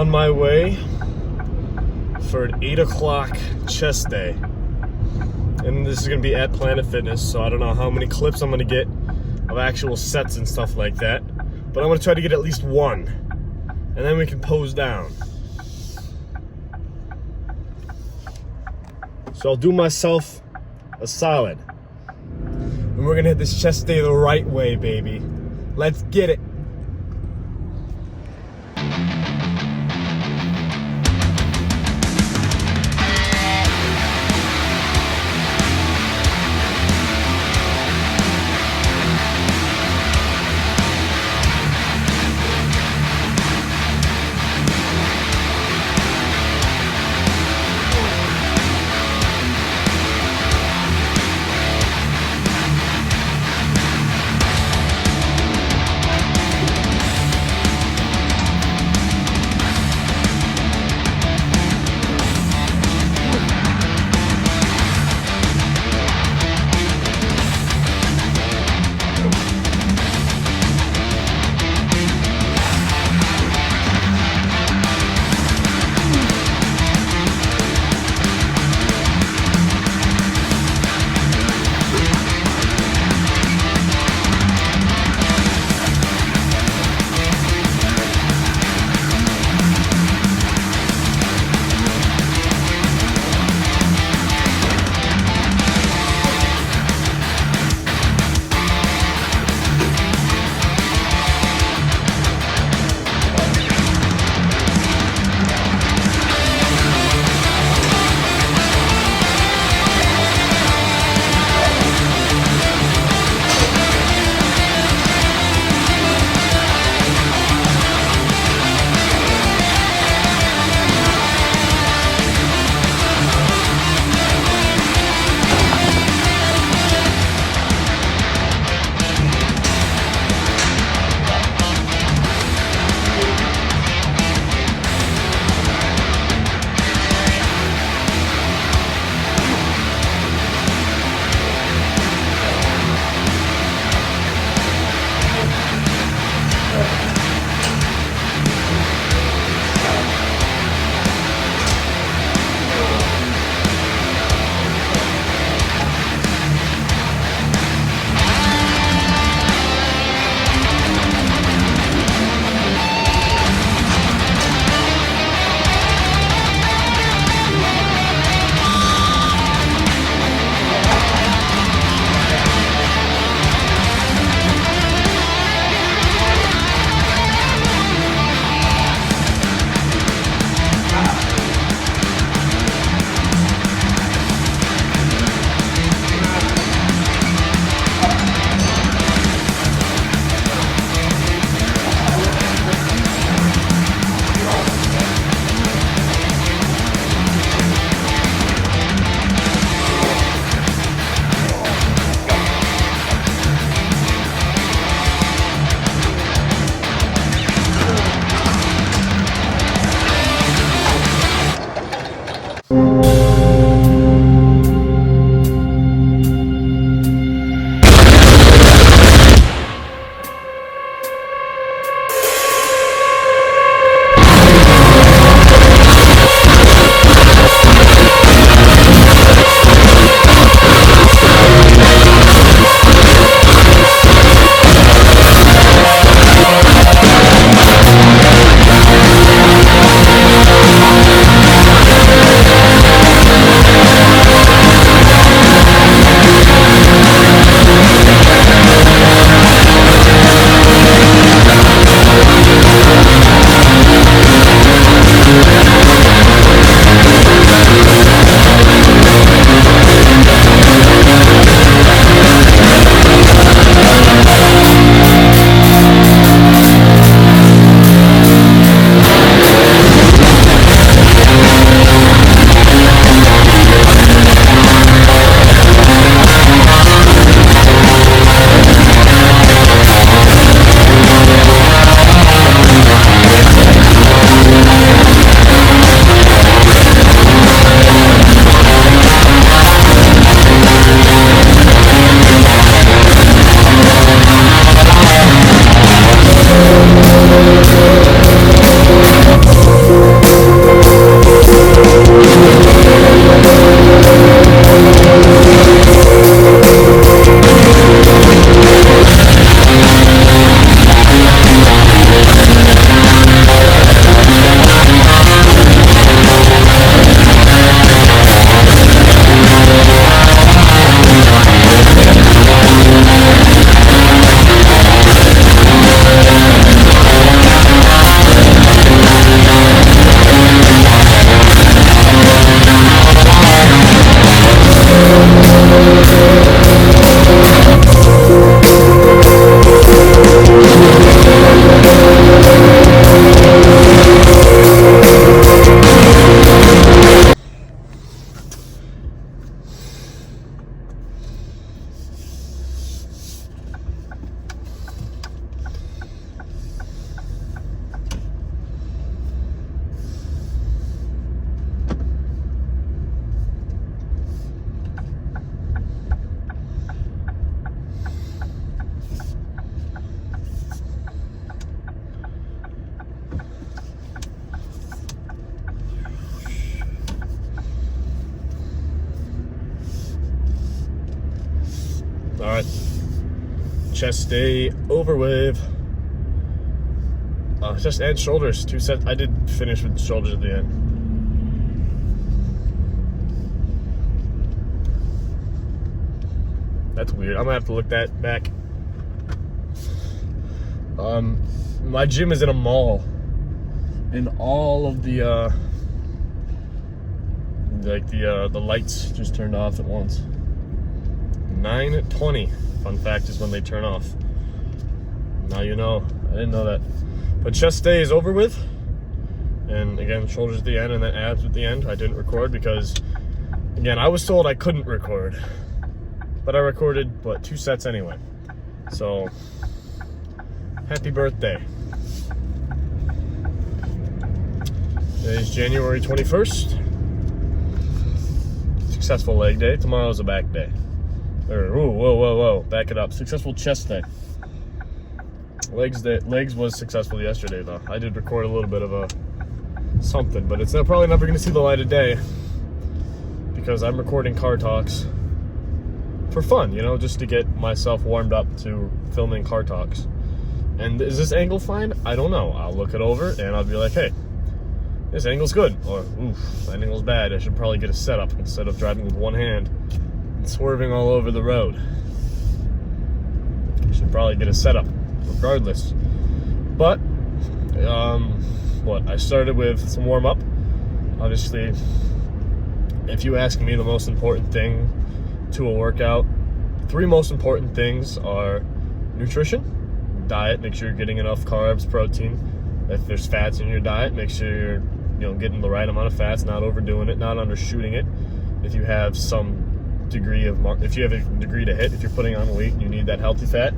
on my way for an 8 o'clock chest day. And this is gonna be at Planet Fitness, so I don't know how many clips I'm gonna get of actual sets and stuff like that. But I'm gonna try to get at least one. And then we can pose down. So I'll do myself a solid. And we're gonna hit this chest day the right way, baby. Let's get it. All right, chest day over with. Just and shoulders, 2 sets. I did finish with the shoulders at the end. That's weird. I'm gonna have to look that back. My gym is in a mall, and all of the the lights just turned off at once. 9:20. Fun fact is when they turn off. Now you know. I didn't know that. But chest day is over with, and again, shoulders at the end, and then abs at the end. I didn't record because, again, I was told I couldn't record, but I recorded 2 sets anyway. So, happy birthday. Today's January 21st. Successful leg day. Tomorrow's a back day. Whoa. Back it up. Successful chest day. Legs was successful yesterday, though. I did record a little bit of something, but it's probably never going to see the light of day because I'm recording car talks for fun, just to get myself warmed up to filming car talks. And is this angle fine? I don't know. I'll look it over and I'll be like, hey, this angle's good, or oof, that angle's bad. I should probably get a setup instead of driving with one hand and swerving all over the road. I should probably get a setup regardless. But I started with some warm-up. Obviously, if you ask me the most important thing to a workout, 3 most important things are nutrition, diet, make sure you're getting enough carbs, protein. If there's fats in your diet, make sure you're getting the right amount of fats, not overdoing it, not undershooting it. If you have some degree of if you have a degree to hit, if you're putting on weight and you need that healthy fat,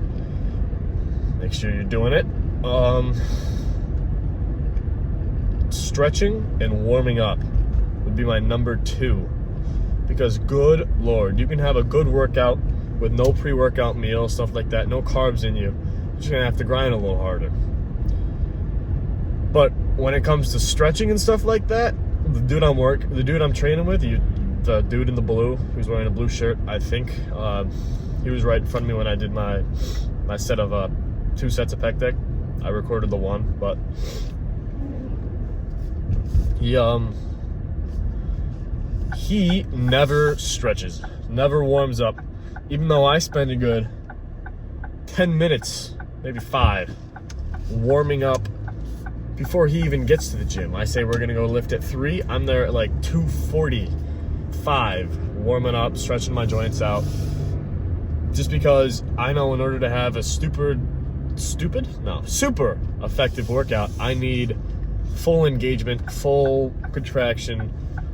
make sure you're doing it. Stretching and warming up would be my number 2, because good Lord, you can have a good workout with no pre-workout meal, stuff like that, no carbs in you. You're just gonna have to grind a little harder. But when it comes to stretching and stuff like that, the dude I'm training with, the dude in the blue, who's wearing a blue shirt, I think, he was right in front of me when I did my set of 2 sets of pec deck. I recorded the one, but he never stretches, never warms up, even though I spend a good 10 minutes, maybe 5, warming up before he even gets to the gym. I say we're gonna go lift at 3. I'm there at like 2:45, warming up, stretching my joints out, just because I know in order to have a super effective workout, I need full engagement, full contraction,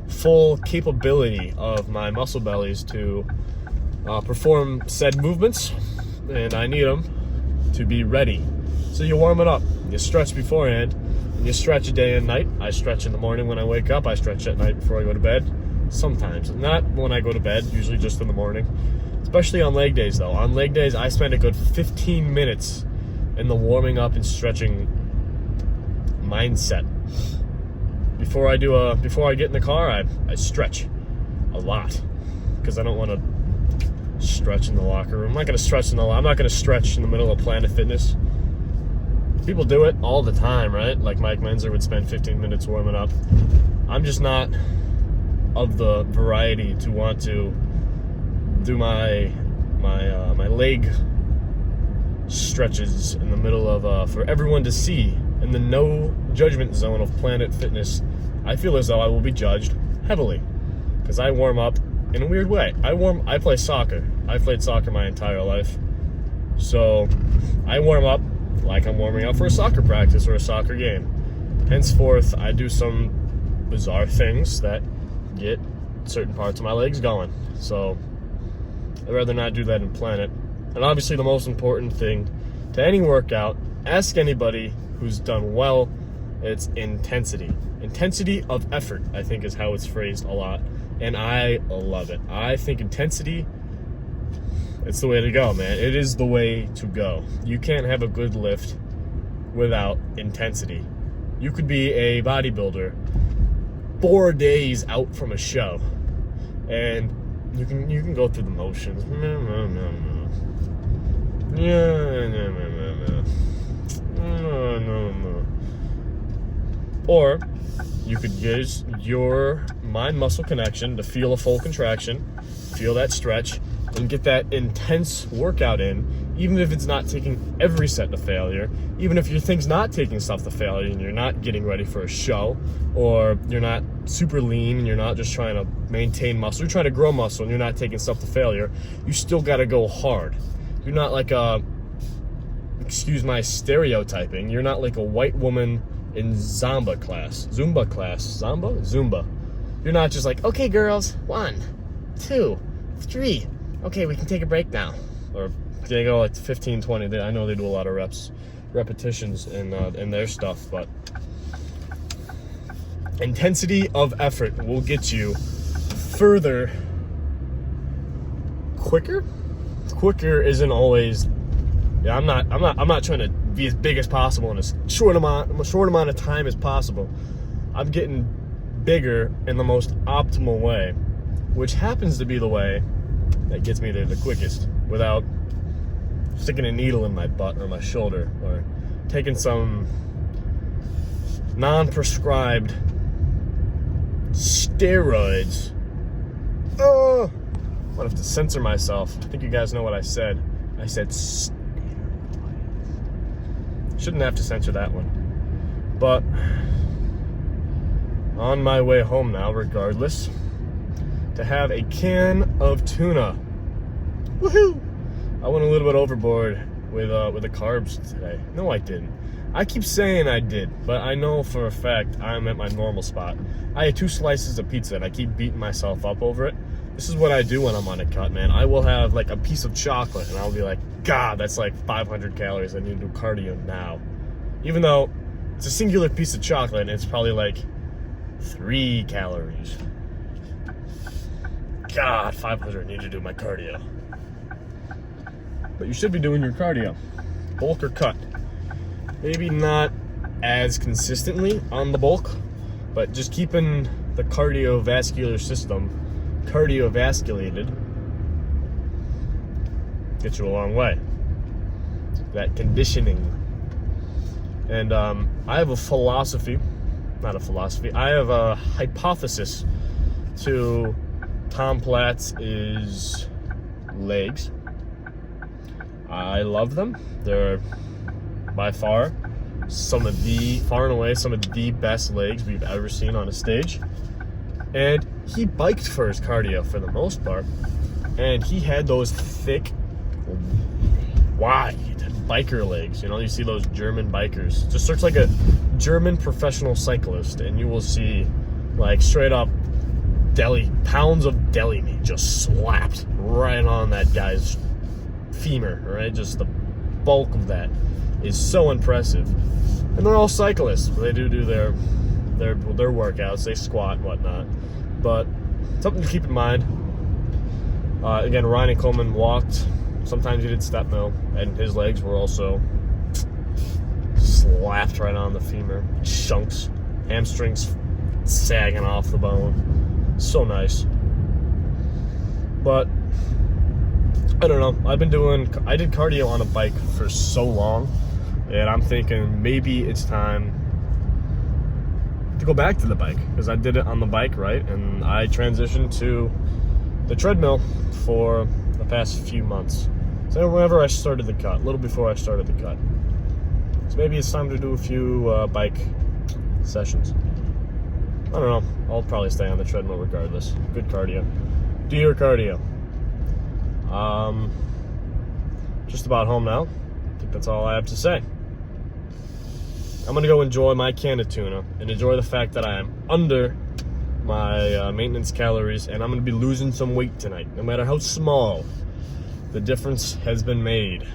full capability of my muscle bellies to perform said movements, and I need them to be ready. So you warm it up, you stretch beforehand, and you stretch day and night. I stretch in the morning when I wake up, I stretch at night before I go to bed. Sometimes, not when I go to bed, usually just in the morning. Especially on leg days, though. On leg days, I spend a good 15 minutes in the warming up and stretching mindset. Before I get in the car, I stretch a lot, because I don't want to stretch in the locker room. I'm not going to stretch in the middle of Planet Fitness. People do it all the time, right? Like Mike Menzer would spend 15 minutes warming up. I'm just not of the variety to want to do my leg stretches in the middle of for everyone to see in the no judgment zone of Planet Fitness. I feel as though I will be judged heavily because I warm up in a weird way. I play soccer. I played soccer my entire life, so I warm up like I'm warming up for a soccer practice or a soccer game. Henceforth, I do some bizarre things that get certain parts of my legs going. So I'd rather not do that in Planet. And obviously the most important thing to any workout, ask anybody who's done well, it's intensity. Intensity of effort, I think, is how it's phrased a lot. And I love it. I think intensity, it's the way to go, man. It is the way to go. You can't have a good lift without intensity. You could be a bodybuilder 4 days out from a show, and You can go through the motions. Yeah. Or you could use your mind-muscle connection to feel a full contraction, feel that stretch, and get that intense workout in, even if it's not taking every set to failure, even if your thing's not taking stuff to failure and you're not getting ready for a show, or you're not super lean and you're not just trying to maintain muscle, you're trying to grow muscle and you're not taking stuff to failure, you still gotta go hard. You're not like excuse my stereotyping, you're not like a white woman in Zumba class. Zumba? You're not just like, okay girls, 1, 2, 3. Okay, we can take a break now. Or they go like 15, 20. I know they do a lot of repetitions in their stuff, but intensity of effort will get you further quicker. Quicker isn't always. Yeah, I'm not trying to be as big as possible in a short amount of time as possible. I'm getting bigger in the most optimal way, which happens to be the way that gets me there the quickest without sticking a needle in my butt or my shoulder or taking some non-prescribed steroids. Oh, I'm gonna have to censor myself. I think you guys know what I said. I said steroids. Shouldn't have to censor that one. But on my way home now, regardless, to have a can of tuna. Woohoo! I went a little bit overboard with the carbs today. No, I didn't. I keep saying I did, but I know for a fact I'm at my normal spot. I had 2 slices of pizza and I keep beating myself up over it. This is what I do when I'm on a cut, man. I will have like a piece of chocolate and I'll be like, God, that's like 500 calories. I need to do cardio now. Even though it's a singular piece of chocolate and it's probably like 3 calories. God, 500, I need to do my cardio. But you should be doing your cardio, bulk or cut. Maybe not as consistently on the bulk, but just keeping the cardiovascular system cardiovasculated gets you a long way. That conditioning. And I have a I have a hypothesis to Tom Platz's legs. I love them. They're by far and away some of the best legs we've ever seen on a stage. And he biked for his cardio for the most part. And he had those thick, wide biker legs. You know, you see those German bikers. Just search like a German professional cyclist and you will see like straight up pounds of deli meat just slapped right on that guy's femur, right? Just the bulk of that is so impressive. And they're all cyclists. They do their workouts. They squat and whatnot. But something to keep in mind. Again, Ryan Coleman walked. Sometimes he did step mill, and his legs were also slapped right on the femur. Chunks, hamstrings sagging off the bone. So nice. But I don't know. I did cardio on a bike for so long, and I'm thinking maybe it's time to go back to the bike, because I did it on the bike, right? And I transitioned to the treadmill for the past few months. So whenever I started the cut, a little before I started the cut. So maybe it's time to do a few bike sessions. I don't know. I'll probably stay on the treadmill regardless. Good cardio. Do your cardio. Just about home now. I think that's all I have to say. I'm gonna go enjoy my can of tuna and enjoy the fact that I am under my maintenance calories, and I'm gonna be losing some weight tonight. No matter how small, the difference has been made.